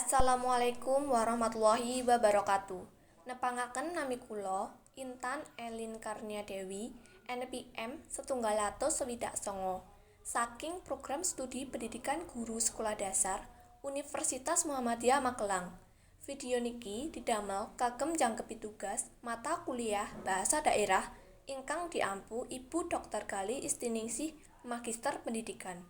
Assalamualaikum warahmatullahi wabarakatuh. Nepangaken nami kula Intan Elin Karnia Dewi, NPM 129 saking Program Studi Pendidikan Guru Sekolah Dasar Universitas Muhammadiyah Magelang. Video niki didamel kagem jangkepi tugas mata kuliah Bahasa Daerah ingkang diampu Ibu Dr. Gali Istiningsih Magister Pendidikan.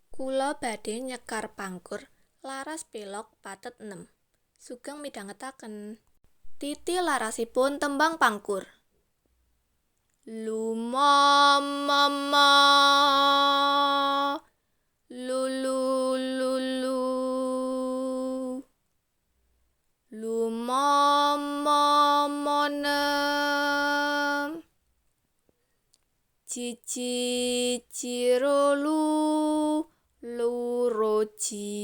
Kula badhe nyekar pangkur laras pelok patet 6. Sugeng midhangetaken. Titi larasipun tembang pangkur. Lumamama lulu lulu lumamamonem cici cirolu luroji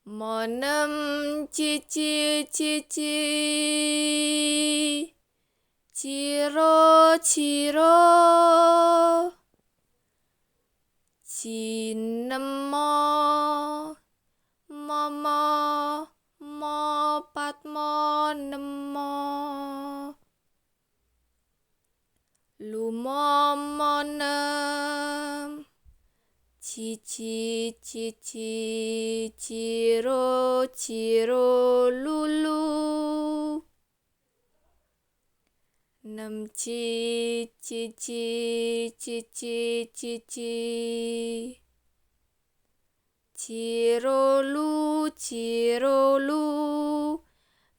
monem cici cici ciro ciro cinemo mama mopatmo nemo lumomonem cici cici ciro ciro lulu nem cici cici cici cirolu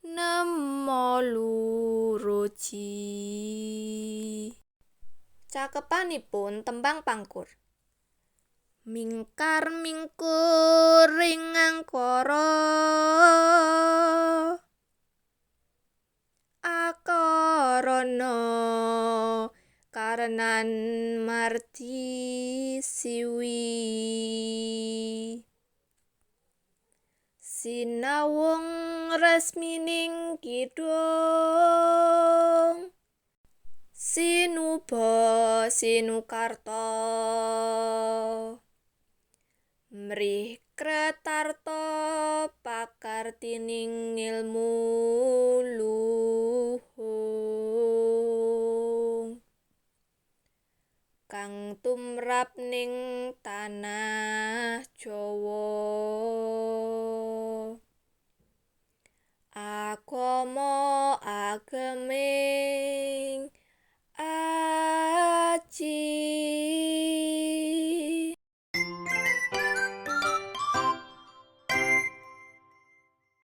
nemolu roci. Cakepanipun tembang pangkur. Mingkar mingkur ing angkara akarana karenan marti siwi sinawung resmining kidung sinuba sinukarta mrih kretarta pakartining ilmu luhung kang tumrap ning tanah Jawa